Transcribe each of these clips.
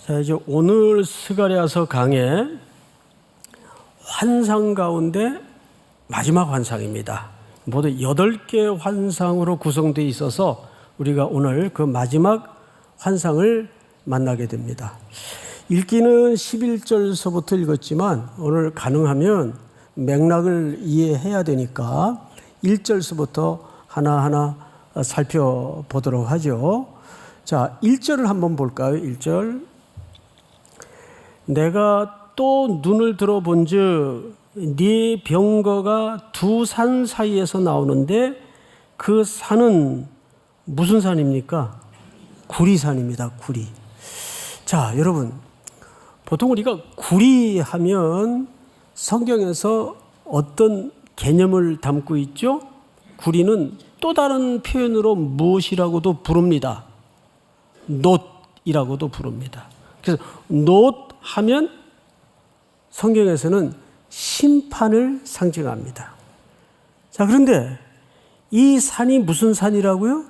자, 이제 오늘 스가랴서 강의 환상 가운데 마지막 환상입니다. 모두 8개 환상으로 구성되어 있어서 우리가 오늘 그 마지막 환상을 만나게 됩니다. 읽기는 11절서부터 읽었지만 오늘 가능하면 맥락을 이해해야 되니까 1절서부터 하나하나 살펴보도록 하죠. 자, 1절을 한번 볼까요? 1절. 내가 또 눈을 들어본즉 네 병거가 두 산 사이에서 나오는데 그 산은 무슨 산입니까? 구리산입니다. 구리. 자, 여러분, 보통 우리가 구리 하면 성경에서 어떤 개념을 담고 있죠? 구리는 또 다른 표현으로 무엇이라고도 부릅니다. 놋이라고도 부릅니다. 그래서 놋 하면 성경에서는 심판을 상징합니다. 자, 그런데 이 산이 무슨 산이라고요?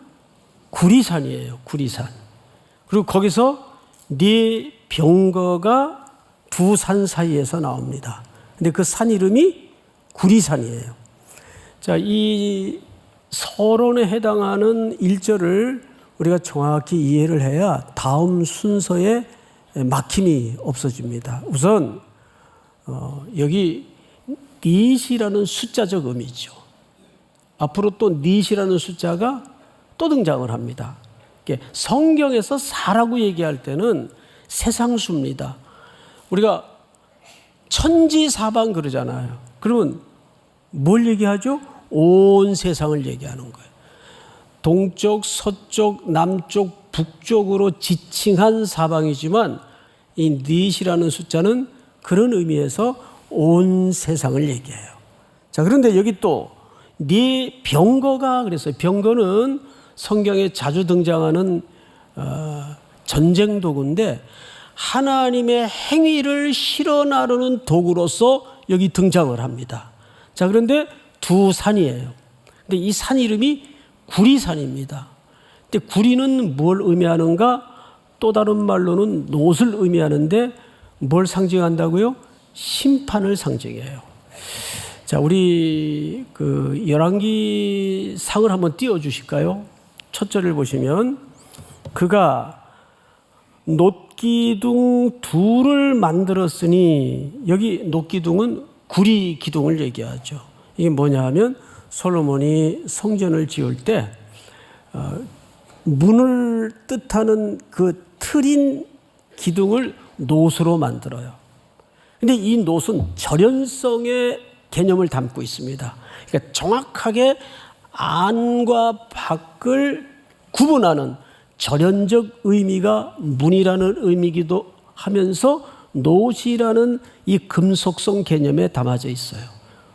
구리산이에요. 구리산. 그리고 거기서 네 병거가 두 산 사이에서 나옵니다. 근데 그 산 이름이 구리산이에요. 자, 이 서론에 해당하는 1절을 우리가 정확히 이해를 해야 다음 순서에 막힘이 없어집니다. 우선 여기 닛이라는 숫자적 의미죠. 앞으로 또 닛이라는 숫자가 또 등장을 합니다. 성경에서 사라고 얘기할 때는 세상수입니다. 우리가 천지사방 그러잖아요. 그러면 뭘 얘기하죠? 온 세상을 얘기하는 거예요. 동쪽, 서쪽, 남쪽, 북쪽으로 지칭한 사방이지만 이 닛이라는 숫자는 그런 의미에서 온 세상을 얘기해요. 자, 그런데 여기 또 네 병거가 그랬어요. 병거는 성경에 자주 등장하는 전쟁 도구인데 하나님의 행위를 실어 나르는 도구로서 여기 등장을 합니다. 자, 그런데 두 산이에요. 근데 이 산 이름이 구리산입니다. 근데 구리는 뭘 의미하는가? 또 다른 말로는 놋을 의미하는데 뭘 상징한다고요? 심판을 상징해요. 자, 우리 그 열왕기 상을 한번 띄워 주실까요? 첫 절을 보시면 그가 놋기둥 둘을 만들었으니, 여기 놋기둥은 구리 기둥을 얘기하죠. 이게 뭐냐 하면 솔로몬이 성전을 지을 때 문을 뜻하는 그 틀인 기둥을 놋으로 만들어요. 근데 이 놋은 절연성의 개념을 담고 있습니다. 그러니까 정확하게 안과 밖을 구분하는 절연적 의미가 문이라는 의미이기도 하면서 놋이라는 이 금속성 개념에 담아져 있어요.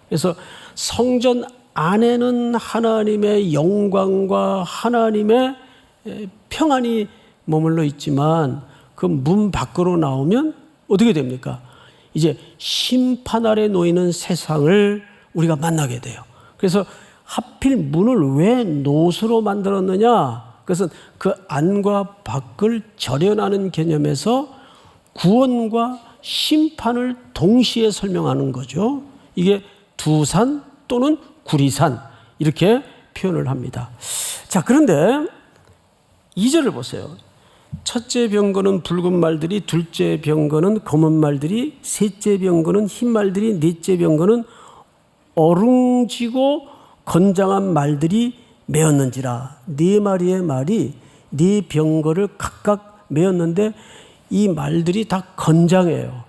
그래서 성전 안에는 하나님의 영광과 하나님의 평안이 머물러 있지만 그 문 밖으로 나오면 어떻게 됩니까? 이제 심판 아래 놓이는 세상을 우리가 만나게 돼요. 그래서 하필 문을 왜 놋으로 만들었느냐? 그것은 그 안과 밖을 절연하는 개념에서 구원과 심판을 동시에 설명하는 거죠. 이게 두산 또는 구리산 이렇게 표현을 합니다. 자, 그런데 2절을 보세요. 첫째 병거는 붉은 말들이, 둘째 병거는 검은 말들이, 셋째 병거는 흰 말들이, 넷째 병거는 어룽지고 건장한 말들이 메었는지라. 네 마리의 말이 네 병거를 각각 메었는데 이 말들이 다 건장해요.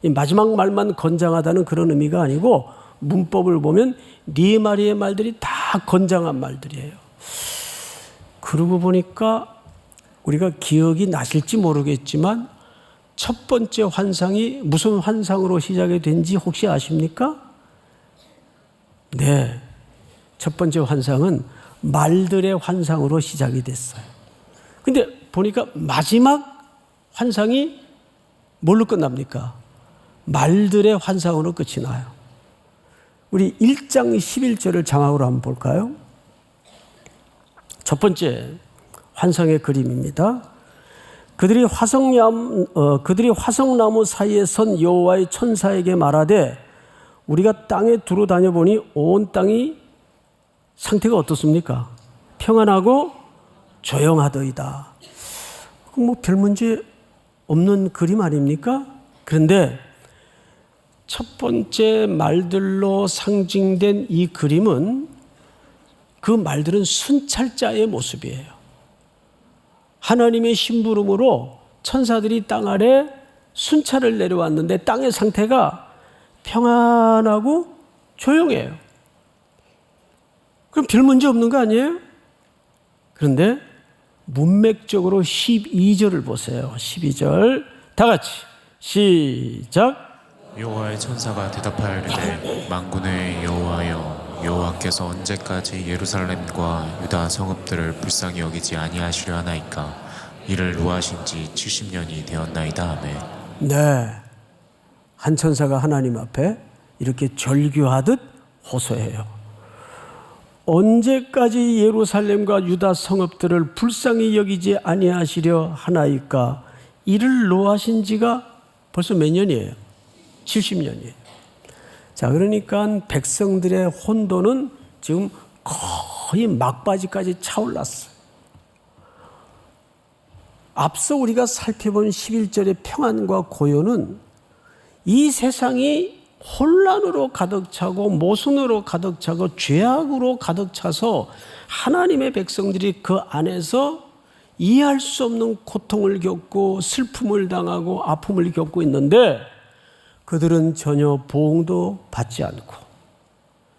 이 마지막 말만 건장하다는 그런 의미가 아니고 문법을 보면 네 마리의 말들이 다 건장한 말들이에요. 그러고 보니까 우리가 기억이 나실지 모르겠지만 첫 번째 환상이 무슨 환상으로 시작이 된지 혹시 아십니까? 네, 첫 번째 환상은 말들의 환상으로 시작이 됐어요. 근데 보니까 마지막 환상이 뭘로 끝납니까? 말들의 환상으로 끝이 나요. 우리 1장 11절을 장학으로 한번 볼까요? 첫 번째 환상의 그림입니다. 그들이 화성나무 사이에 선 여호와의 천사에게 말하되 우리가 땅에 두루 다녀보니 온 땅이 상태가 어떻습니까? 평안하고 조용하더이다. 뭐 별 문제 없는 그림 아닙니까? 그런데 첫 번째 말들로 상징된 이 그림은 그 말들은 순찰자의 모습이에요. 하나님의 심부름으로 천사들이 땅 아래 순찰을 내려왔는데 땅의 상태가 평안하고 조용해요. 그럼 별 문제 없는 거 아니에요? 그런데 문맥적으로 12절을 보세요. 12절 다 같이 시작. 여호와의 천사가 대답하였으되 만군의 여호와여, 여호와께서 언제까지 예루살렘과 유다 성읍들을 불쌍히 여기지 아니하시려 하나이까? 이를 노하신 지 70년이 되었나이다 하매. 네, 한 천사가 하나님 앞에 이렇게 절규하듯 호소해요. 언제까지 예루살렘과 유다 성읍들을 불쌍히 여기지 아니하시려 하나이까? 이를 노하신 지가 벌써 몇 년이에요? 70년이에요. 자, 그러니까 백성들의 혼돈은 지금 거의 막바지까지 차올랐어요. 앞서 우리가 살펴본 11절의 평안과 고요는 이 세상이 혼란으로 가득 차고 모순으로 가득 차고 죄악으로 가득 차서 하나님의 백성들이 그 안에서 이해할 수 없는 고통을 겪고 슬픔을 당하고 아픔을 겪고 있는데 그들은 전혀 보응도 받지 않고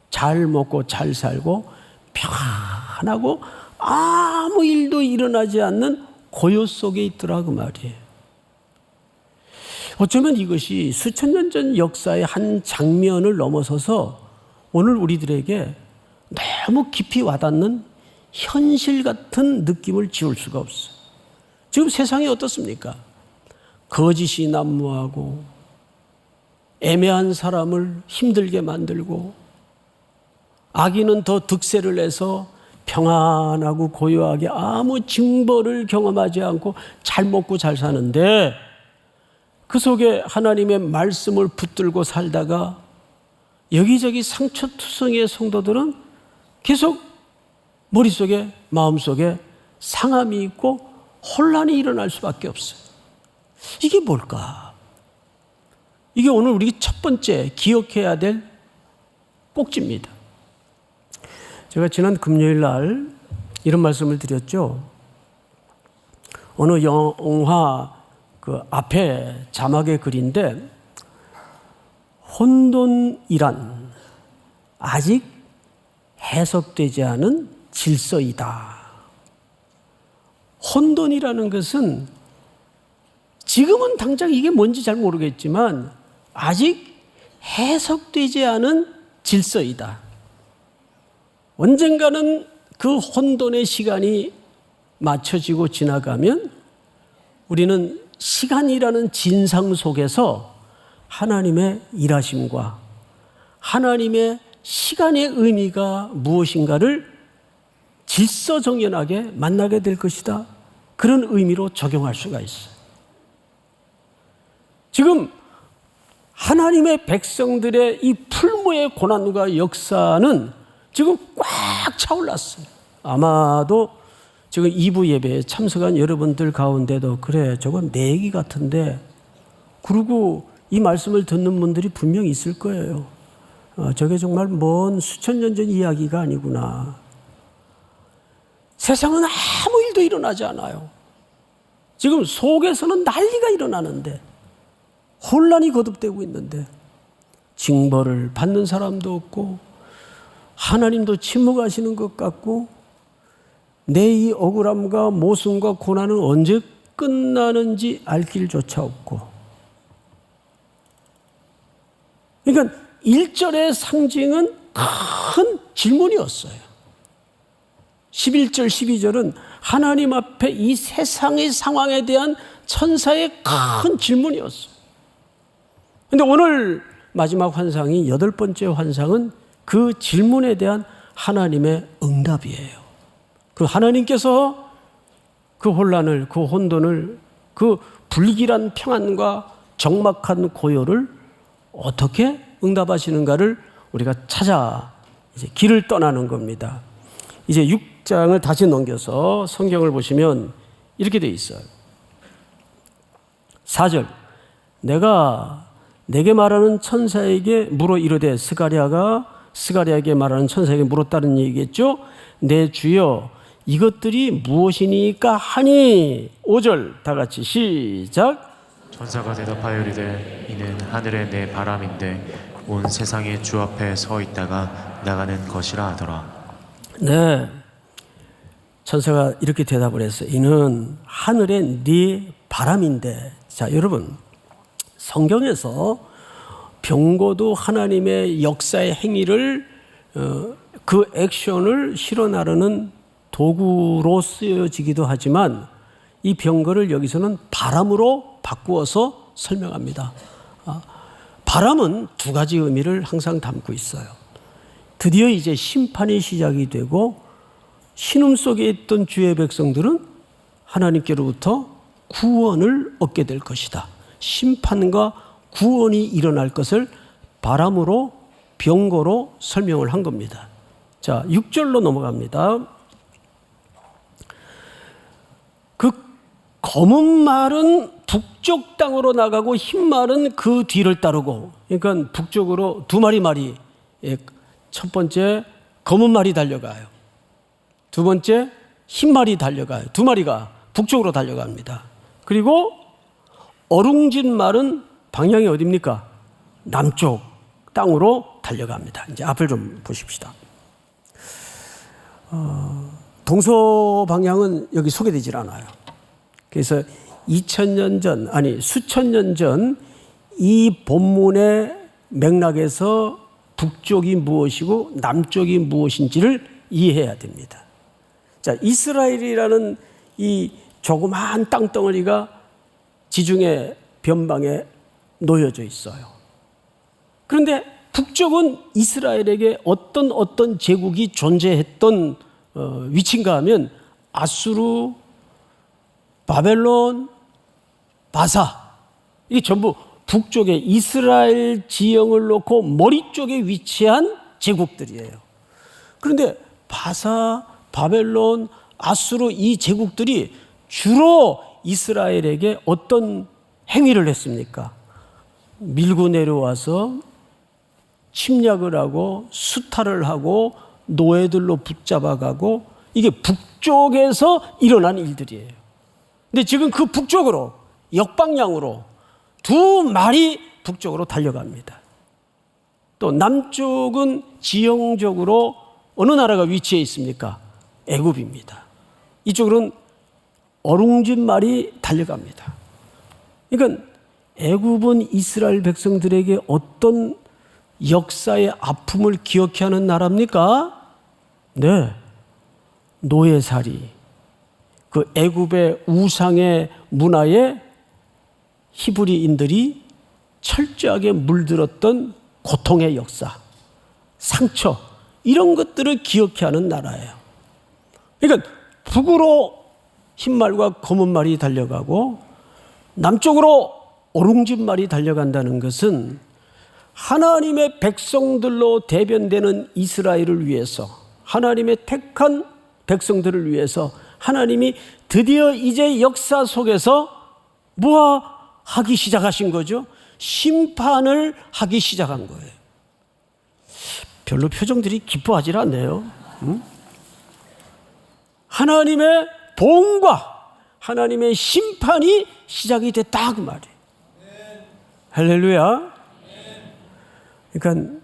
잘 먹고 잘 살고 평안하고 아무 일도 일어나지 않는 고요 속에 있더라 그 말이에요. 어쩌면 이것이 수천 년 전 역사의 한 장면을 넘어서서 오늘 우리들에게 너무 깊이 와닿는 현실 같은 느낌을 지울 수가 없어요. 지금 세상이 어떻습니까? 거짓이 난무하고 애매한 사람을 힘들게 만들고 악인은 더 득세를 해서 평안하고 고요하게 아무 징벌을 경험하지 않고 잘 먹고 잘 사는데 그 속에 하나님의 말씀을 붙들고 살다가 여기저기 상처투성이의 성도들은 계속 머릿속에 마음속에 상함이 있고 혼란이 일어날 수밖에 없어요. 이게 뭘까? 이게 오늘 우리 첫 번째 기억해야 될 꼭지입니다. 제가 지난 금요일 날 이런 말씀을 드렸죠. 어느 영화 그 앞에 자막의 글인데 혼돈이란 아직 해석되지 않은 질서이다. 혼돈이라는 것은 지금은 당장 이게 뭔지 잘 모르겠지만 아직 해석되지 않은 질서이다. 언젠가는 그 혼돈의 시간이 맞춰지고 지나가면 우리는 시간이라는 진상 속에서 하나님의 일하심과 하나님의 시간의 의미가 무엇인가를 질서정연하게 만나게 될 것이다. 그런 의미로 적용할 수가 있어요. 지금 하나님의 백성들의 이 풀무의 고난과 역사는 지금 꽉 차올랐어요. 아마도 지금 2부 예배에 참석한 여러분들 가운데도 그래 저건 내 얘기 같은데 그러고 이 말씀을 듣는 분들이 분명히 있을 거예요. 저게 정말 먼 수천 년 전 이야기가 아니구나. 세상은 아무 일도 일어나지 않아요. 지금 속에서는 난리가 일어나는데 혼란이 거듭되고 있는데 징벌을 받는 사람도 없고 하나님도 침묵하시는 것 같고 내 이 억울함과 모순과 고난은 언제 끝나는지 알 길조차 없고 그러니까 1절의 상징은 큰 질문이었어요. 11절 12절은 하나님 앞에 이 세상의 상황에 대한 천사의 큰 질문이었어요. 그런데 오늘 마지막 환상이 8번째 환상은 그 질문에 대한 하나님의 응답이에요. 그 하나님께서 그 혼란을, 그 혼돈을 그 불길한 평안과 적막한 고요를 어떻게 응답하시는가를 우리가 찾아 이제 길을 떠나는 겁니다. 이제 6장을 다시 넘겨서 성경을 보시면 이렇게 돼 있어요. 4절. 내가 내게 말하는 천사에게 물어 이르되, 스가랴에게 말하는 천사에게 물었다는 얘기겠죠. 내 주여 이것들이 무엇이니까 하니. 5절 다 같이 시작. 천사가 대답하여 이르되 이는 하늘의 내 바람인데 온 세상의 주 앞에 서 있다가 나가는 것이라 하더라. 네, 천사가 이렇게 대답을 했어요. 이는 하늘의 네 바람인데. 자, 여러분, 성경에서 병고도 하나님의 역사의 행위를 그 액션을 실어 나르는 도구로 쓰여지기도 하지만 이 병거를 여기서는 바람으로 바꾸어서 설명합니다. 바람은 두 가지 의미를 항상 담고 있어요. 드디어 이제 심판이 시작이 되고 신음 속에 있던 주의 백성들은 하나님께로부터 구원을 얻게 될 것이다. 심판과 구원이 일어날 것을 바람으로 병거로 설명을 한 겁니다. 자, 6절로 넘어갑니다. 그 검은 말은 북쪽 땅으로 나가고 흰 말은 그 뒤를 따르고, 그러니까 북쪽으로 두 마리 말이, 첫 번째 검은 말이 달려가요. 두 번째 흰 말이 달려가요. 두 마리가 북쪽으로 달려갑니다. 그리고 어룽진 말은 방향이 어디입니까? 남쪽 땅으로 달려갑니다. 이제 앞을 좀 보십시다. 동서 방향은 여기 소개되질 않아요. 그래서 2000년 전, 아니 수천 년 전 이 본문의 맥락에서 북쪽이 무엇이고 남쪽이 무엇인지를 이해해야 됩니다. 자, 이스라엘이라는 이 조그마한 땅덩어리가 지중해 변방에 놓여져 있어요. 그런데 북쪽은 이스라엘에게 어떤 제국이 존재했던 위치인가 하면 아수르, 바벨론, 바사, 이게 전부 북쪽에 이스라엘 지형을 놓고 머리 쪽에 위치한 제국들이에요. 그런데 바사, 바벨론, 아수르 이 제국들이 주로 이스라엘에게 어떤 행위를 했습니까? 밀고 내려와서 침략을 하고 수탈을 하고 노예들로 붙잡아가고, 이게 북쪽에서 일어난 일들이에요. 근데 지금 그 북쪽으로, 역방향으로 두 마리 북쪽으로 달려갑니다. 또 남쪽은 지형적으로 어느 나라가 위치해 있습니까? 애굽입니다. 이쪽으로는 어룽진 말이 달려갑니다. 그러니까 애굽은 이스라엘 백성들에게 어떤 역사의 아픔을 기억해 하는 나라입니까? 네, 노예살이, 그 애굽의 우상의 문화에 히브리인들이 철저하게 물들었던 고통의 역사, 상처, 이런 것들을 기억해 하는 나라예요. 그러니까 북으로 흰 말과 검은 말이 달려가고 남쪽으로 오룽진 말이 달려간다는 것은 하나님의 백성들로 대변되는 이스라엘을 위해서, 하나님의 택한 백성들을 위해서 하나님이 드디어 이제 역사 속에서 뭐 하기 시작하신 거죠? 심판을 하기 시작한 거예요. 별로 표정들이 기뻐하지 않네요. 응? 하나님의 보응과 하나님의 심판이 시작이 됐다 그 말이에요. 할렐루야. 그러니까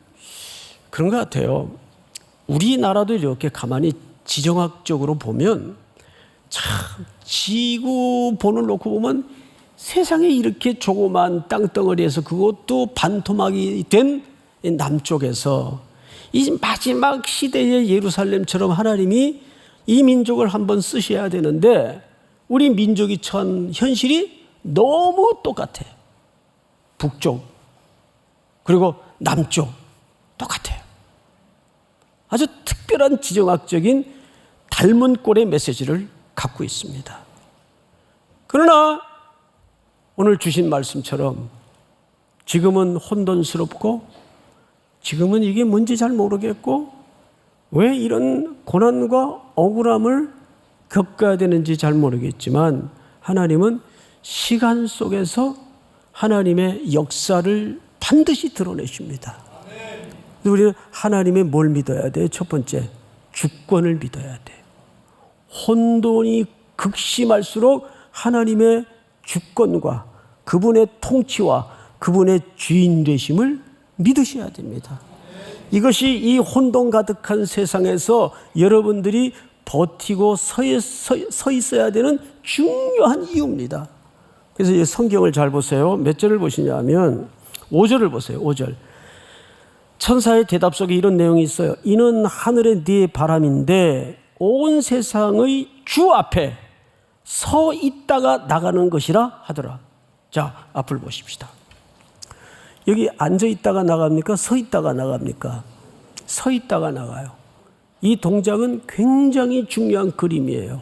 그런 것 같아요. 우리나라도 이렇게 가만히 지정학적으로 보면 참 지구 본을 놓고 보면 세상에 이렇게 조그만 땅덩어리에서, 그것도 반토막이 된 남쪽에서 이 마지막 시대의 예루살렘처럼 하나님이 이 민족을 한번 쓰셔야 되는데 우리 민족이 처한 현실이 너무 똑같아요. 북쪽 그리고 남쪽 똑같아요. 아주 특별한 지정학적인 닮은 꼴의 메시지를 갖고 있습니다. 그러나 오늘 주신 말씀처럼 지금은 혼돈스럽고 지금은 이게 뭔지 잘 모르겠고 왜 이런 고난과 억울함을 겪어야 되는지 잘 모르겠지만 하나님은 시간 속에서 하나님의 역사를 반드시 드러내십니다. 우리는 하나님의 뭘 믿어야 돼요? 첫 번째, 주권을 믿어야 돼요. 혼돈이 극심할수록 하나님의 주권과 그분의 통치와 그분의 주인 되심을 믿으셔야 됩니다. 이것이 이 혼돈 가득한 세상에서 여러분들이 버티고 서 있어야 되는 중요한 이유입니다. 그래서 이 성경을 잘 보세요. 몇 절을 보시냐면 5절을 보세요. 5절. 천사의 대답 속에 이런 내용이 있어요. 이는 하늘의 네 바람인데 온 세상의 주 앞에 서 있다가 나가는 것이라 하더라. 자, 앞을 보십시다. 여기 앉아 있다가 나갑니까? 서 있다가 나갑니까? 서 있다가 나가요. 이 동작은 굉장히 중요한 그림이에요.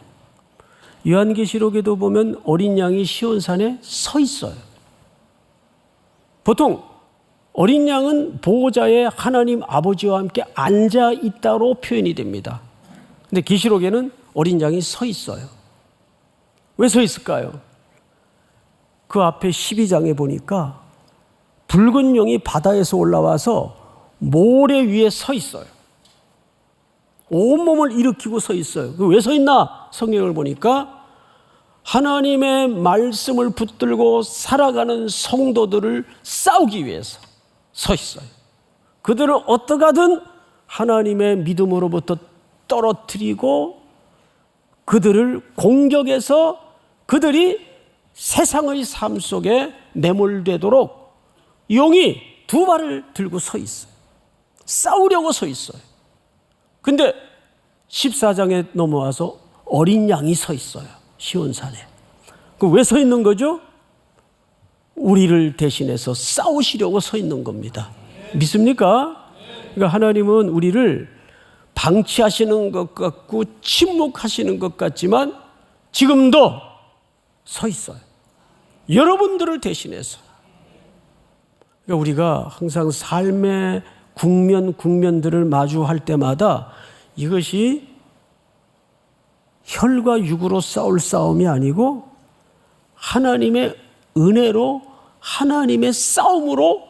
요한계시록에도 보면 어린 양이 시온산에 서 있어요. 보통 어린 양은 보호자의 하나님 아버지와 함께 앉아 있다로 표현이 됩니다. 근데 계시록에는 어린 양이 서 있어요. 왜 서 있을까요? 그 앞에 12장에 보니까 붉은 용이 바다에서 올라와서 모래 위에 서 있어요. 온몸을 일으키고 서 있어요. 왜 서 있나? 성경을 보니까 하나님의 말씀을 붙들고 살아가는 성도들을 싸우기 위해서 서 있어요. 그들을 어떻게 하든 하나님의 믿음으로부터 떨어뜨리고 그들을 공격해서 그들이 세상의 삶 속에 매몰되도록 용이 두 발을 들고 서 있어요. 싸우려고 서 있어요. 근데 14장에 넘어와서 어린 양이 서 있어요. 시온산에. 왜 서 있는 거죠? 우리를 대신해서 싸우시려고 서 있는 겁니다. 믿습니까? 그러니까 하나님은 우리를 방치하시는 것 같고 침묵하시는 것 같지만 지금도 서 있어요. 여러분들을 대신해서. 그러니까 우리가 항상 삶의 국면들을 마주할 때마다 이것이 혈과 육으로 싸울 싸움이 아니고 하나님의 은혜로 하나님의 싸움으로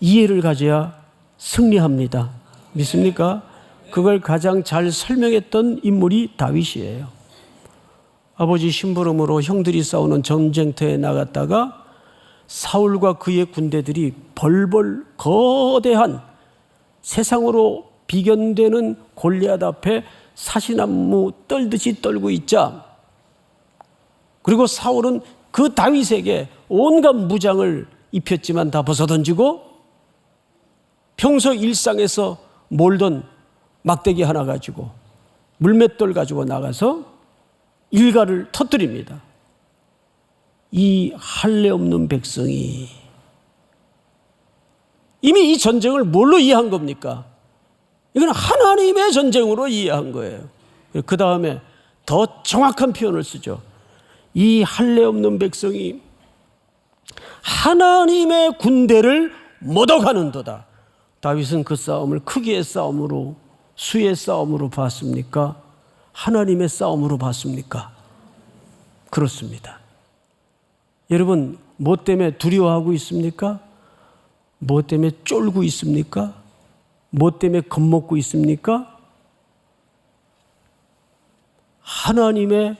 이해를 가져야 승리합니다. 믿습니까? 그걸 가장 잘 설명했던 인물이 다윗이에요. 아버지 심부름으로 형들이 싸우는 전쟁터에 나갔다가 사울과 그의 군대들이 벌벌 거대한 세상으로 비견되는 골리앗 앞에 사시나무 떨듯이 떨고 있자, 그리고 사울은 그 다윗에게 온갖 무장을 입혔지만 다 벗어던지고 평소 일상에서 몰던 막대기 하나 가지고 물맷돌 가지고 나가서 일가를 터뜨립니다. 이 할례 없는 백성이 이미 이 전쟁을 뭘로 이해한 겁니까? 이건 하나님의 전쟁으로 이해한 거예요. 그 다음에 더 정확한 표현을 쓰죠. 이 할례 없는 백성이 하나님의 군대를 모독하는도다. 다윗은 그 싸움을 크기의 싸움으로, 수의 싸움으로 봤습니까? 하나님의 싸움으로 봤습니까? 그렇습니다. 여러분, 뭐 때문에 두려워하고 있습니까? 뭐 때문에 쫄고 있습니까? 뭐 때문에 겁먹고 있습니까? 하나님의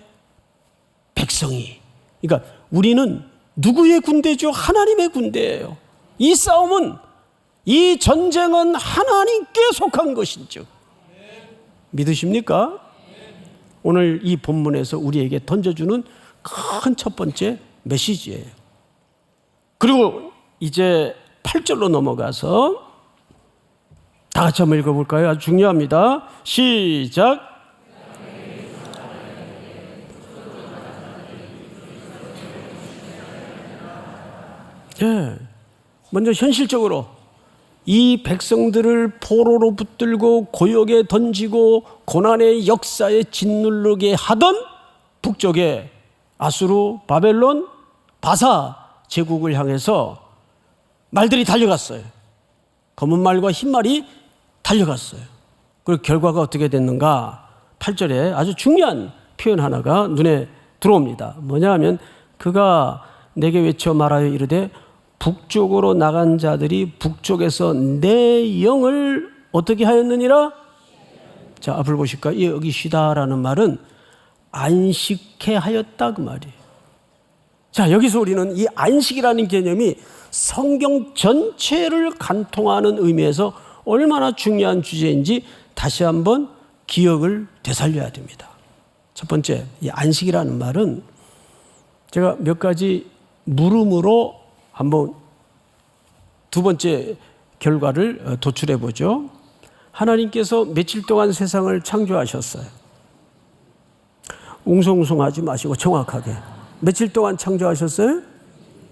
백성이. 그러니까 우리는 누구의 군대죠? 하나님의 군대예요. 이 싸움은, 이 전쟁은 하나님께 속한 것이죠. 믿으십니까? 오늘 이 본문에서 우리에게 던져주는 큰 첫 번째 메시지예요. 그리고 이제 8절로 넘어가서 다 같이 한번 읽어볼까요? 아주 중요합니다. 시작. 예. 먼저 현실적으로 이 백성들을 포로로 붙들고 고역에 던지고 고난의 역사에 짓누르게 하던 북쪽의 아수르, 바벨론, 바사 제국을 향해서 말들이 달려갔어요. 검은 말과 흰 말이 달려갔어요. 그리고 결과가 어떻게 됐는가? 8절에 아주 중요한 표현 하나가 눈에 들어옵니다. 뭐냐 하면 그가 내게 외쳐 말하여 이르되 북쪽으로 나간 자들이 북쪽에서 내 영을 어떻게 하였느니라? 자, 앞을 보실까요? 여기 쉬다라는 말은 안식해 하였다 그 말이에요. 자, 여기서 우리는 이 안식이라는 개념이 성경 전체를 관통하는 의미에서 얼마나 중요한 주제인지 다시 한번 기억을 되살려야 됩니다. 첫 번째, 이 안식이라는 말은 제가 몇 가지 물음으로 한번 두 번째 결과를 도출해 보죠. 하나님께서 며칠 동안 세상을 창조하셨어요. 웅성웅성하지 마시고 정확하게. 며칠 동안 창조하셨어요?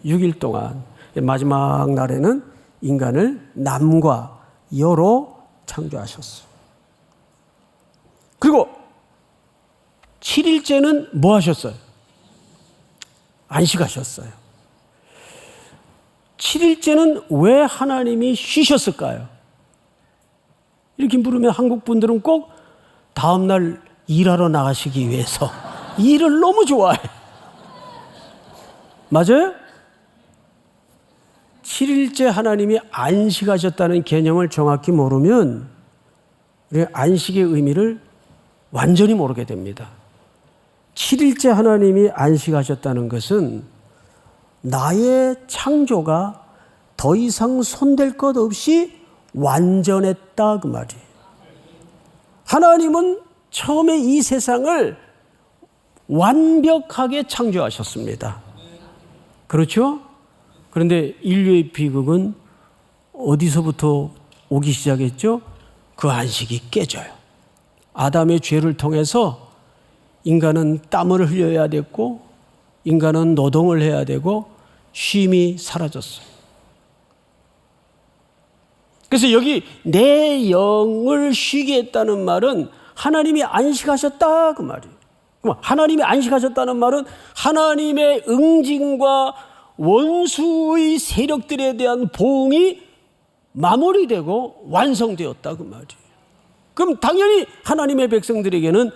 6일 동안. 마지막 날에는 인간을 남과 여로 창조하셨어요. 그리고 7일째는 뭐 하셨어요? 안식하셨어요. 7일째는 왜 하나님이 쉬셨을까요? 이렇게 물으면 한국 분들은 꼭 다음날 일하러 나가시기 위해서 일을 너무 좋아해. 맞아요? 7일째 하나님이 안식하셨다는 개념을 정확히 모르면 우리 안식의 의미를 완전히 모르게 됩니다. 7일째 하나님이 안식하셨다는 것은 나의 창조가 더 이상 손댈 것 없이 완전했다 그 말이에요. 하나님은 처음에 이 세상을 완벽하게 창조하셨습니다. 그렇죠? 그런데 인류의 비극은 어디서부터 오기 시작했죠? 그 안식이 깨져요. 아담의 죄를 통해서 인간은 땀을 흘려야 됐고 인간은 노동을 해야 되고 쉼이 사라졌어요. 그래서 여기 내 영을 쉬게 했다는 말은 하나님이 안식하셨다 그 말이에요. 하나님이 안식하셨다는 말은 하나님의 응징과 원수의 세력들에 대한 보응이 마무리되고 완성되었다 그 말이에요. 그럼 당연히 하나님의 백성들에게는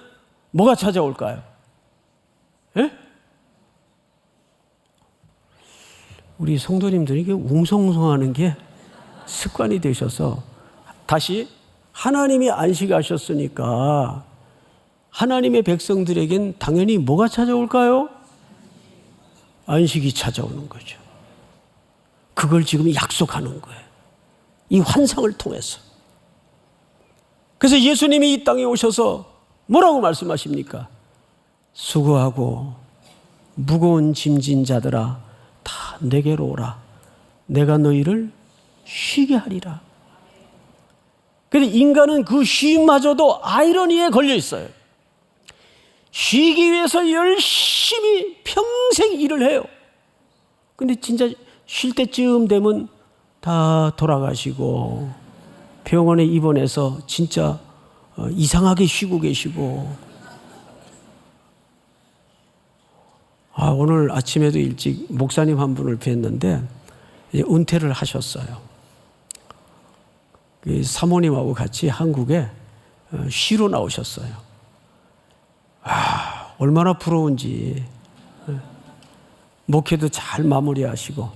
뭐가 찾아올까요? 예? 우리 성도님들이 이게 웅성웅성하는 게 습관이 되셔서 다시 하나님이 안식하셨으니까 하나님의 백성들에겐 당연히 뭐가 찾아올까요? 안식이 찾아오는 거죠. 그걸 지금 약속하는 거예요. 이 환상을 통해서. 그래서 예수님이 이 땅에 오셔서 뭐라고 말씀하십니까? 수고하고 무거운 짐진 자들아 다 내게로 오라. 내가 너희를 쉬게 하리라. 그런데 인간은 그 쉼마저도 아이러니에 걸려 있어요. 쉬기 위해서 열심히 평생 일을 해요. 근데 진짜 쉴 때쯤 되면 다 돌아가시고 병원에 입원해서 진짜 이상하게 쉬고 계시고 오늘 아침에도 일찍 목사님 한 분을 뵀는데 이제 은퇴를 하셨어요. 사모님하고 같이 한국에 쉬러 나오셨어요. 얼마나 부러운지. 목회도 잘 마무리하시고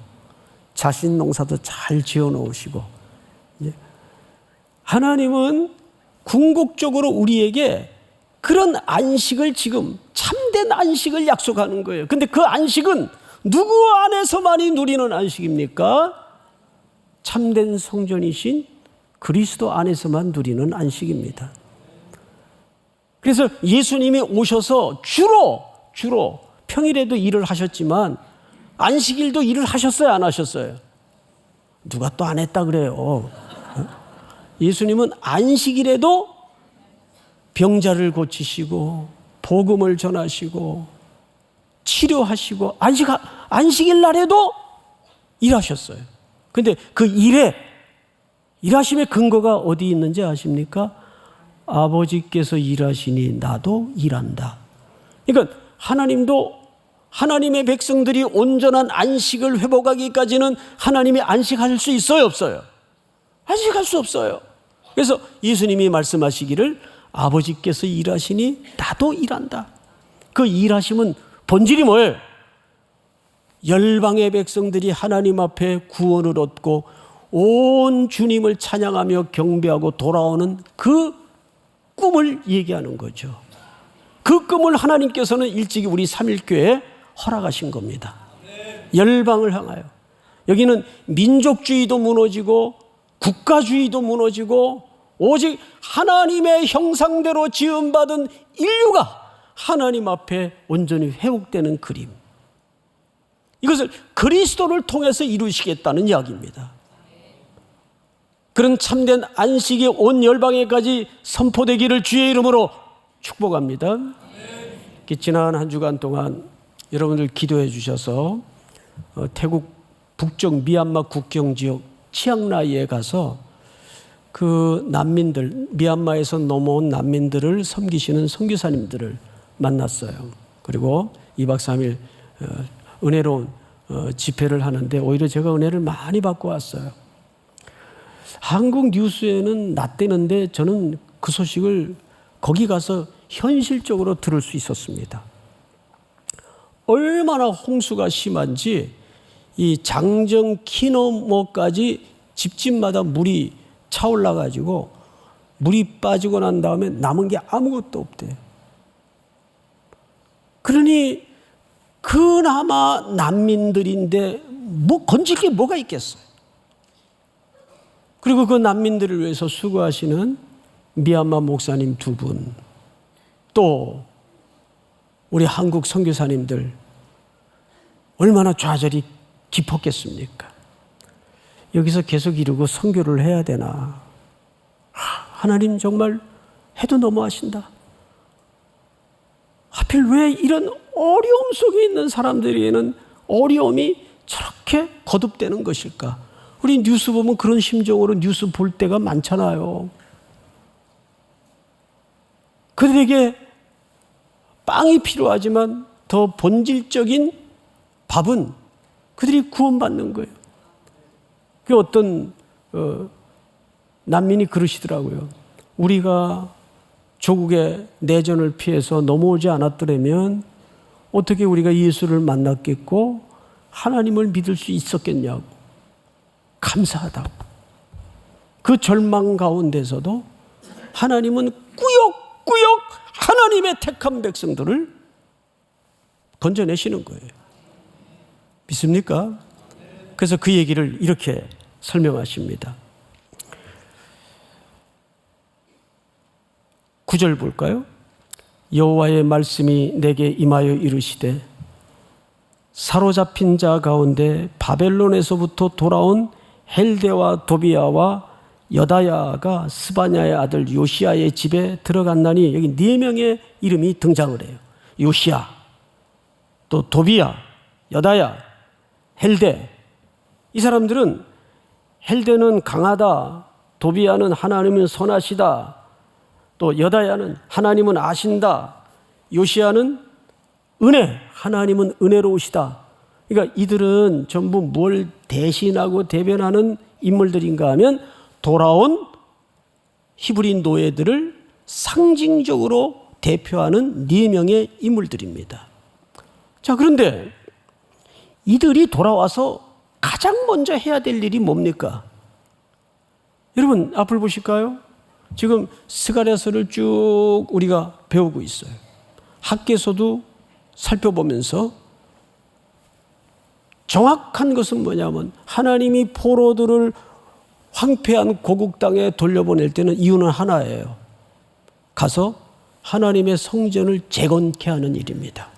자신 농사도 잘 지어놓으시고 하나님은 궁극적으로 우리에게 그런 안식을 지금 참된 안식을 약속하는 거예요. 근데 그 안식은 누구 안에서만이 누리는 안식입니까? 참된 성전이신 그리스도 안에서만 누리는 안식입니다. 그래서 예수님이 오셔서 주로 평일에도 일을 하셨지만 안식일도 일을 하셨어요, 안 하셨어요? 누가 또 안 했다 그래요. 예수님은 안식일에도 병자를 고치시고 복음을 전하시고 치료하시고 안식일 날에도 일하셨어요. 근데 그 일하심의 근거가 어디 있는지 아십니까? 아버지께서 일하시니 나도 일한다. 그러니까 하나님도 하나님의 백성들이 온전한 안식을 회복하기까지는 하나님이 안식할 수 있어요, 없어요? 안식할 수 없어요. 그래서 예수님이 말씀하시기를 아버지께서 일하시니 나도 일한다. 그 일하심은 본질이 뭐예요? 열방의 백성들이 하나님 앞에 구원을 얻고 온 주님을 찬양하며 경배하고 돌아오는 그 꿈을 얘기하는 거죠. 그 꿈을 하나님께서는 일찍이 우리 삼일교회에 허락하신 겁니다. 열방을 향하여. 여기는 민족주의도 무너지고 국가주의도 무너지고 오직 하나님의 형상대로 지음받은 인류가 하나님 앞에 온전히 회복되는 그림. 이것을 그리스도를 통해서 이루시겠다는 이야기입니다. 그런 참된 안식이 온 열방에까지 선포되기를 주의 이름으로 축복합니다. 지난 한 주간 동안 여러분들 기도해 주셔서 태국 북쪽 미얀마 국경 지역 치앙라이에 가서 그 난민들, 미얀마에서 넘어온 난민들을 섬기시는 선교사님들을 만났어요. 그리고 2박 3일 은혜로운 집회를 하는데 오히려 제가 은혜를 많이 받고 왔어요. 한국 뉴스에는 났대는데 저는 그 소식을 거기 가서 현실적으로 들을 수 있었습니다. 얼마나 홍수가 심한지 이 장정 키노모까지 집집마다 물이 차올라 가지고 물이 빠지고 난 다음에 남은 게 아무것도 없대. 그러니 그나마 난민들인데 뭐 건질 게 뭐가 있겠어요. 그리고 그 난민들을 위해서 수고하시는 미얀마 목사님 2분, 또 우리 한국 선교사님들 얼마나 좌절이 깊었겠습니까? 여기서 계속 이러고 선교를 해야 되나? 하나님 정말 해도 너무하신다. 하필 왜 이런 어려움 속에 있는 사람들에게는 어려움이 저렇게 거듭되는 것일까? 우리 뉴스 보면 그런 심정으로 뉴스 볼 때가 많잖아요. 그들에게 빵이 필요하지만 더 본질적인 밥은 그들이 구원받는 거예요. 그 어떤 난민이 그러시더라고요. 우리가 조국의 내전을 피해서 넘어오지 않았더라면 어떻게 우리가 예수를 만났겠고 하나님을 믿을 수 있었겠냐고. 감사하다고. 그 절망 가운데서도 하나님은 꾸역꾸역 하나님의 택한 백성들을 건져내시는 거예요. 믿습니까? 그래서 그 얘기를 이렇게 설명하십니다. 9절 볼까요? 여호와의 말씀이 내게 임하여 이르시되 사로잡힌 자 가운데 바벨론에서부터 돌아온 헬데와 도비야와 여다야가 스바냐의 아들 요시야의 집에 들어갔나니 여기 4명의 이름이 등장을 해요. 요시야, 또 도비야, 여다야, 헬데. 이 사람들은 헬데는 강하다, 도비야는 하나님은 선하시다, 또 여다야는 하나님은 아신다, 요시야는 은혜, 하나님은 은혜로우시다. 그러니까 이들은 전부 뭘 대신하고 대변하는 인물들인가 하면 돌아온 히브리 노예들을 상징적으로 대표하는 4명의 인물들입니다. 자, 그런데 이들이 돌아와서 가장 먼저 해야 될 일이 뭡니까? 여러분 앞을 보실까요? 지금 스가랴서를 쭉 우리가 배우고 있어요. 학계서도 살펴보면서 정확한 것은 뭐냐면 하나님이 포로들을 황폐한 고국 땅에 돌려보낼 때는 이유는 하나예요. 가서 하나님의 성전을 재건케 하는 일입니다.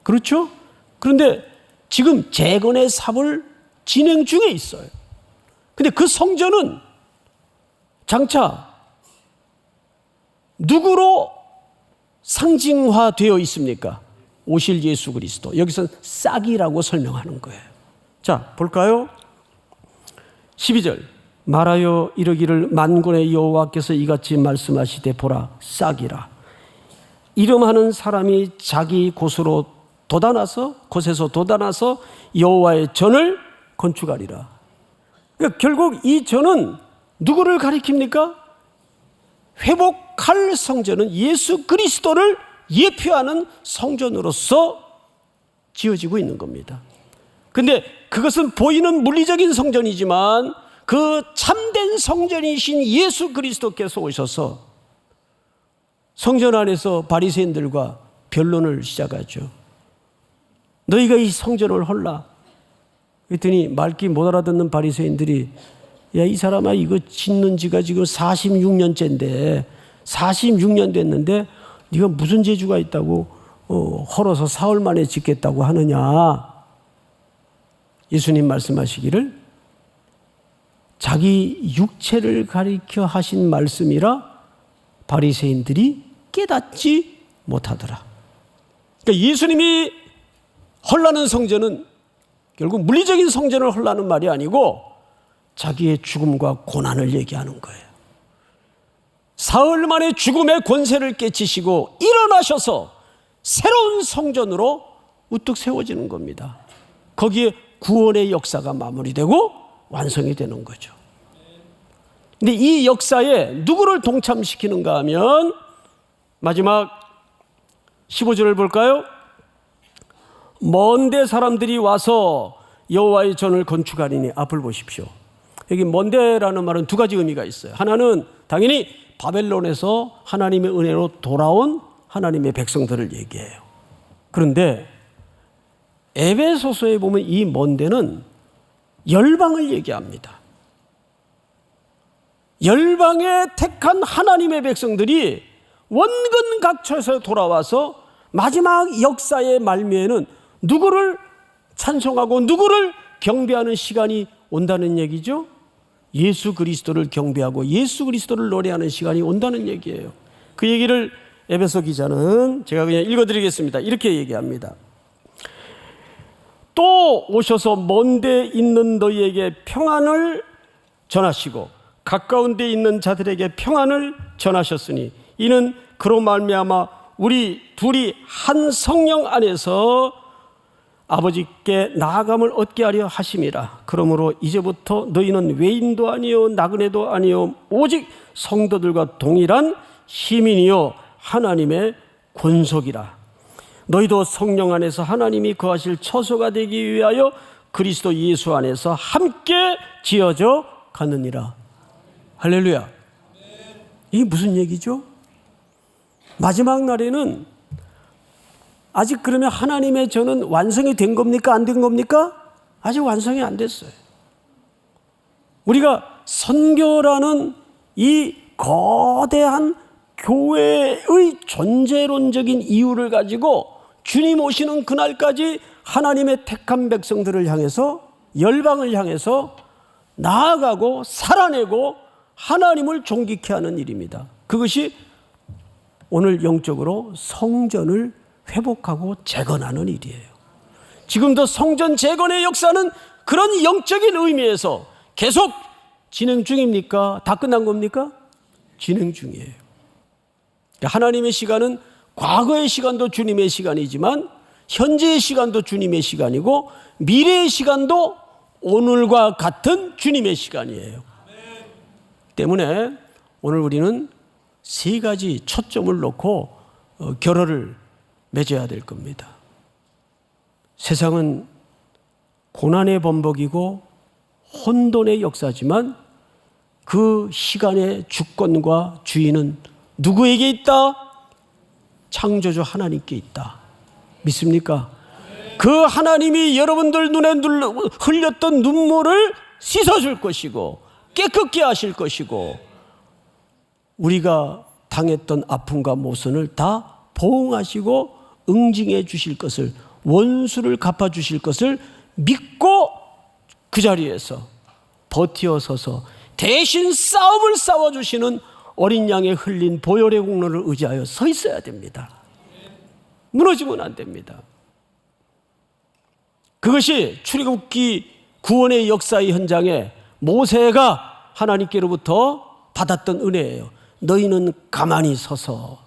그렇죠? 그런데 지금 재건의 사업을 진행 중에 있어요. 근데 그 성전은 장차 누구로 상징화되어 있습니까? 오실 예수 그리스도. 여기서는 싹이라고 설명하는 거예요. 자, 볼까요? 12절. 말하여 이르기를 만군의 여호와께서 이같이 말씀하시되 보라 싹이라. 이름하는 사람이 자기 곳으로 곳에서 돋아나서 여호와의 전을 건축하리라. 그러니까 결국 이 전은 누구를 가리킵니까? 회복할 성전은 예수 그리스도를 예표하는 성전으로서 지어지고 있는 겁니다. 근데 그것은 보이는 물리적인 성전이지만 그 참된 성전이신 예수 그리스도께서 오셔서 성전 안에서 바리새인들과 변론을 시작하죠. 너희가 이 성전을 헐라. 그랬더니 말귀 못 알아듣는 바리새인들이 야, 이 사람아 이거 짓는 지가 지금 46년째인데 46년 됐는데 네가 무슨 재주가 있다고 헐어서 사흘 만에 짓겠다고 하느냐. 예수님 말씀하시기를 자기 육체를 가리켜 하신 말씀이라 바리새인들이 깨닫지 못하더라. 그러니까 예수님이 헐라는 성전은 결국 물리적인 성전을 헐라는 말이 아니고 자기의 죽음과 고난을 얘기하는 거예요. 사흘 만에 죽음의 권세를 깨치시고 일어나셔서 새로운 성전으로 우뚝 세워지는 겁니다. 거기에 구원의 역사가 마무리되고 완성이 되는 거죠. 근데 이 역사에 누구를 동참시키는가 하면 마지막 15절을 볼까요? 먼데 사람들이 와서 여호와의 전을 건축하리니. 앞을 보십시오. 여기 먼데라는 말은 두 가지 의미가 있어요. 하나는 당연히 바벨론에서 하나님의 은혜로 돌아온 하나님의 백성들을 얘기해요. 그런데 에베소서에 보면 이 먼데는 열방을 얘기합니다. 열방에 택한 하나님의 백성들이 원근 각처에서 돌아와서 마지막 역사의 말미에는 누구를 찬송하고 누구를 경배하는 시간이 온다는 얘기죠. 예수 그리스도를 경배하고 예수 그리스도를 노래하는 시간이 온다는 얘기예요. 그 얘기를 에베소 기자는 제가 그냥 읽어드리겠습니다. 이렇게 얘기합니다. 또 오셔서 먼데 있는 너희에게 평안을 전하시고 가까운 데 있는 자들에게 평안을 전하셨으니 이는 그로 말미암아 우리 둘이 한 성령 안에서 아버지께 나아감을 얻게 하려 하심이라. 그러므로 이제부터 너희는 외인도 아니요 나그네도 아니요 오직 성도들과 동일한 시민이요 하나님의 권속이라. 너희도 성령 안에서 하나님이 거하실 처소가 되기 위하여 그리스도 예수 안에서 함께 지어져 가느니라. 할렐루야. 이게 무슨 얘기죠? 마지막 날에는 아직 그러면 하나님의 전은 완성이 된 겁니까? 안 된 겁니까? 아직 완성이 안 됐어요. 우리가 선교라는 이 거대한 교회의 존재론적인 이유를 가지고 주님 오시는 그날까지 하나님의 택한 백성들을 향해서 열방을 향해서 나아가고 살아내고 하나님을 존귀케 하는 일입니다. 그것이 오늘 영적으로 성전을 회복하고 재건하는 일이에요. 지금도 성전 재건의 역사는 그런 영적인 의미에서 계속 진행 중입니까? 다 끝난 겁니까? 진행 중이에요. 하나님의 시간은 과거의 시간도 주님의 시간이지만 현재의 시간도 주님의 시간이고 미래의 시간도 오늘과 같은 주님의 시간이에요. 때문에 오늘 우리는 세 가지 초점을 놓고 결어를 맺어야 될 겁니다. 세상은 고난의 번복이고 혼돈의 역사지만 그 시간의 주권과 주인은 누구에게 있다? 창조주 하나님께 있다. 믿습니까? 그 하나님이 여러분들 눈에 흘렸던 눈물을 씻어줄 것이고 깨끗게 하실 것이고 우리가 당했던 아픔과 모순을 다 보응하시고 응징해 주실 것을, 원수를 갚아주실 것을 믿고 그 자리에서 버티어 서서 대신 싸움을 싸워주시는 어린 양의 흘린 보혈의 공로를 의지하여 서 있어야 됩니다. 무너지면 안 됩니다. 그것이 출애굽기 구원의 역사의 현장에 모세가 하나님께로부터 받았던 은혜예요. 너희는 가만히 서서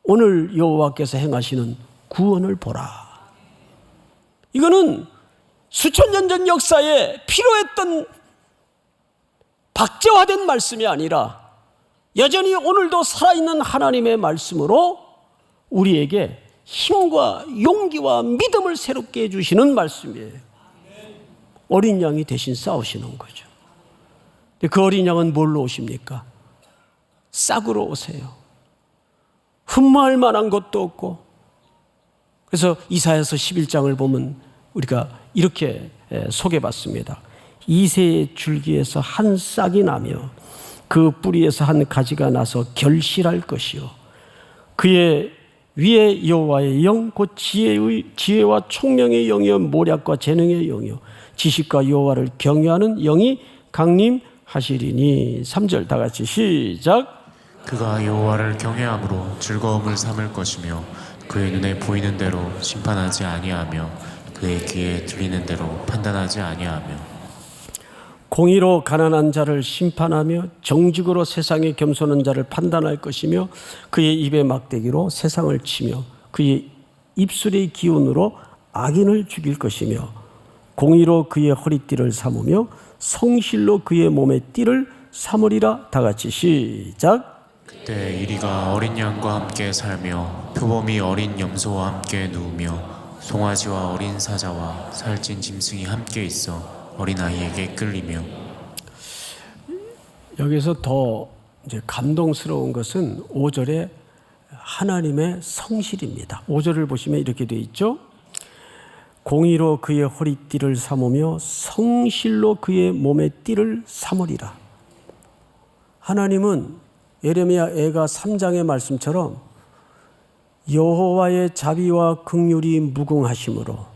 오늘 여호와께서 행하시는 구원을 보라. 이거는 수천 년 전 역사에 필요했던 박제화된 말씀이 아니라 여전히 오늘도 살아있는 하나님의 말씀으로 우리에게 힘과 용기와 믿음을 새롭게 해주시는 말씀이에요. 어린 양이 대신 싸우시는 거죠. 그 어린 양은 뭘로 오십니까? 싹으로 오세요. 흠모할 만한 것도 없고. 그래서 이사야서 11장을 보면 우리가 이렇게 소개받습니다. 이새의 줄기에서 한 싹이 나며 그 뿌리에서 한 가지가 나서 결실할 것이요 그의 위에 여호와의 영 곧 지혜와 총명의 영이요 모략과 재능의 영이요 지식과 여호와를 경외하는 영이 강림하시리니. 3절 다 같이 시작. 그가 여호와를 경외함으로 즐거움을 삼을 것이며 그의 눈에 보이는 대로 심판하지 아니하며 그의 귀에 들리는 대로 판단하지 아니하며. 공의로 가난한 자를 심판하며 정직으로 세상에 겸손한 자를 판단할 것이며 그의 입의 막대기로 세상을 치며 그의 입술의 기운으로 악인을 죽일 것이며 공의로 그의 허리띠를 삼으며 성실로 그의 몸의 띠를 삼으리라. 다 같이 시작. 그때 이리가 어린 양과 함께 살며 표범이 어린 염소와 함께 누우며 송아지와 어린 사자와 살찐 짐승이 함께 있어 어린아이에게 끌리며. 여기서 더 이제 감동스러운 것은 5절에 하나님의 성실입니다. 5절을 보시면 이렇게 되어 있죠. 공의로 그의 허리띠를 삼으며 성실로 그의 몸의 띠를 삼으리라. 하나님은 예레미야 애가 3장의 말씀처럼 여호와의 자비와 긍휼이 무궁하심으로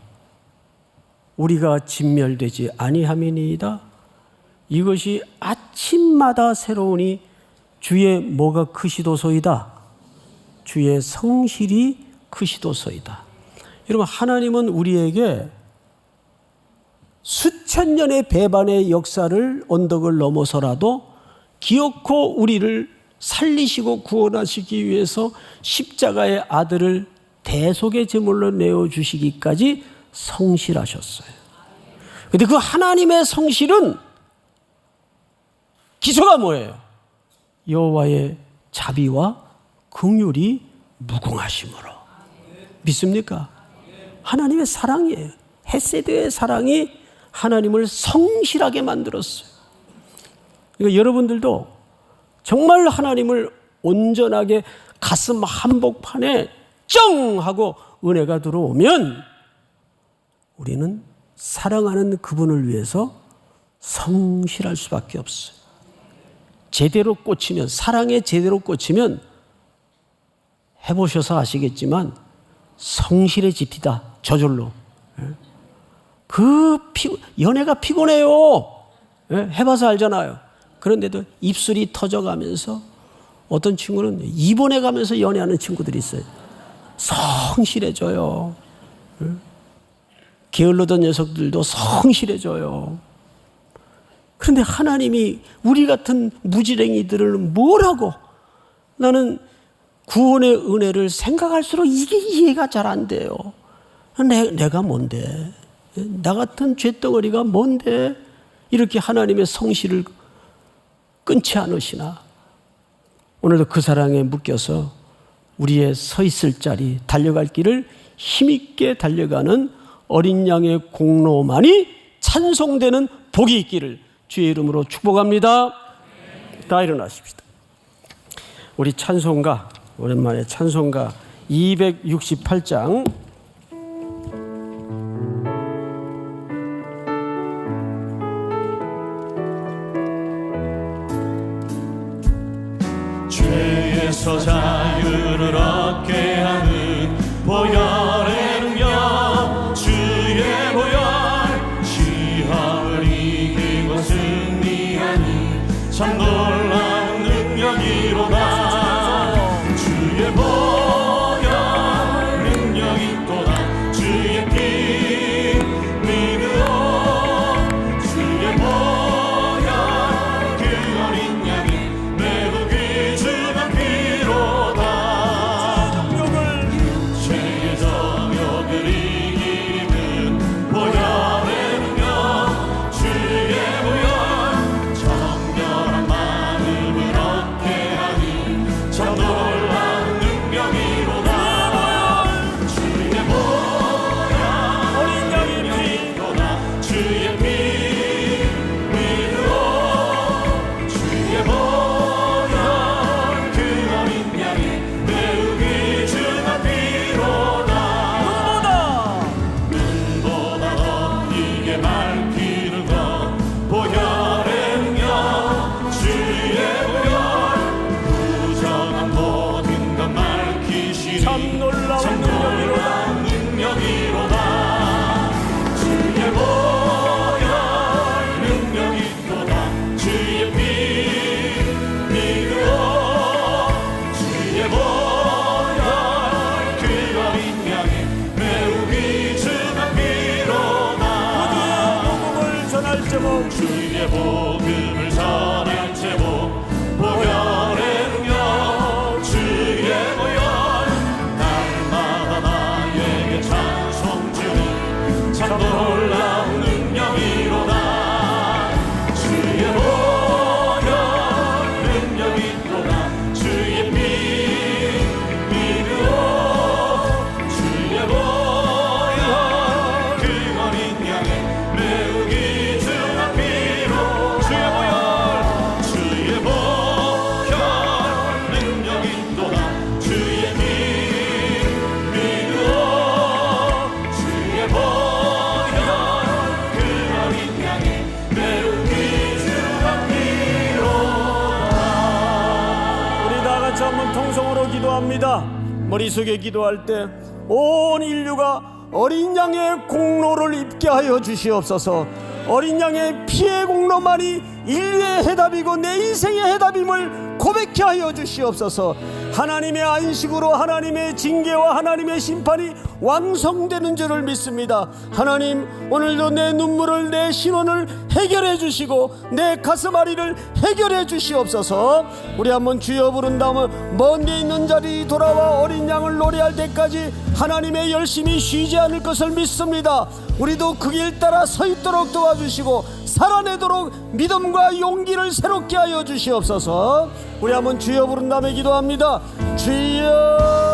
우리가 진멸되지 아니함이니이다. 이것이 아침마다 새로우니 주의 뭐가 크시도소이다. 주의 성실이 크시도소이다. 여러분, 하나님은 우리에게 수천 년의 배반의 역사를 언덕을 넘어서라도 기어코 우리를 살리시고 구원하시기 위해서 십자가의 아들을 대속의 제물로 내어주시기까지 성실하셨어요. 그런데 그 하나님의 성실은 기초가 뭐예요? 여호와의 자비와 긍휼이 무궁하심으로. 믿습니까? 하나님의 사랑이에요. 헤세드의 사랑이 하나님을 성실하게 만들었어요. 그러니까 여러분들도 정말 하나님을 온전하게 가슴 한복판에 쩡 하고 은혜가 들어오면 우리는 사랑하는 그분을 위해서 성실할 수밖에 없어요. 제대로 꽂히면, 사랑에 제대로 꽂히면 해보셔서 아시겠지만 성실해집니다. 저절로. 연애가 피곤해요. 해봐서 알잖아요. 그런데도 입술이 터져가면서 어떤 친구는 입원해 가면서 연애하는 친구들이 있어요. 성실해져요. 게을르던 녀석들도 성실해져요. 그런데 하나님이 우리 같은 무지랭이들을 뭐라고, 나는 구원의 은혜를 생각할수록 이게 이해가 잘 안 돼요. 내가 뭔데? 나 같은 죄덩어리가 뭔데? 이렇게 하나님의 성실을 끊지 않으시나? 오늘도 그 사랑에 묶여서 우리의 서 있을 자리, 달려갈 길을 힘있게 달려가는 어린 양의 공로만이 찬송되는 복이 있기를 주의 이름으로 축복합니다. 다 일어나십시다. 우리 찬송가, 오랜만에 찬송가 268장 죄에서 자유를 얻게 하는 보혈의 능력, 주의 보혈, 시험을 이기고 승리하는 참 놀라운 능력이로다. 주의 보혈 능력이 또다. 주의 피 믿으오. 주의 보혈 그 어린 양이 매우 귀중한 피로다. 육체의 저 주의 피 믿어 주의 보혈 그 어린 양의 매우 귀중한 피로다 눈보다 더 이게 밝히는 것 보혈의 능력 주의 보혈 부정한 모든 것 밝히시리 참 놀라운 능력이로다 주의 보혈 능력이 있도다 주의 피 믿어 주의 보혈 그 어린 양의 매우 귀중한 피로다 복음을 전할 제목 주의 복음을 전할 제목 보혈의 능력 주의 보혈 날마다 나에게 찬송 주는 참 놀라운 능력이로다 주의 보혈 능력이 있도다 주의 피 믿어 주의 보혈 그 어린 양의 매우 귀중한 피로 주의 보혈 능력이 있도다 주의 피 믿어 주의 보혈 그 어린 양의 매우 귀중한 피로다 우리 다 같이 한번 통성으로 기도합니다. 머릿속에 기도할 때 온 인류가 어린 양의 공로를 입게 하여 주시옵소서. 어린 양의 피의 공로만이 인류의 해답이고 내 인생의 해답임을 고백케 하여 주시옵소서. 하나님의 안식으로 하나님의 징계와 하나님의 심판이 완성되는 줄을 믿습니다. 하나님, 오늘도 내 눈물을, 내 신원을 해결해 주시고 내 가슴앓이를 해결해 주시옵소서. 우리 한번 주여 부른 다음에 먼 데 있는 자리 돌아와 어린 양을 노래할 때까지 하나님의 열심히 쉬지 않을 것을 믿습니다. 우리도 그 길 따라 서 있도록 도와주시고 살아내도록 믿음과 용기를 새롭게 하여 주시옵소서. 우리 한번 주여 부른 다음에 기도합니다. 주여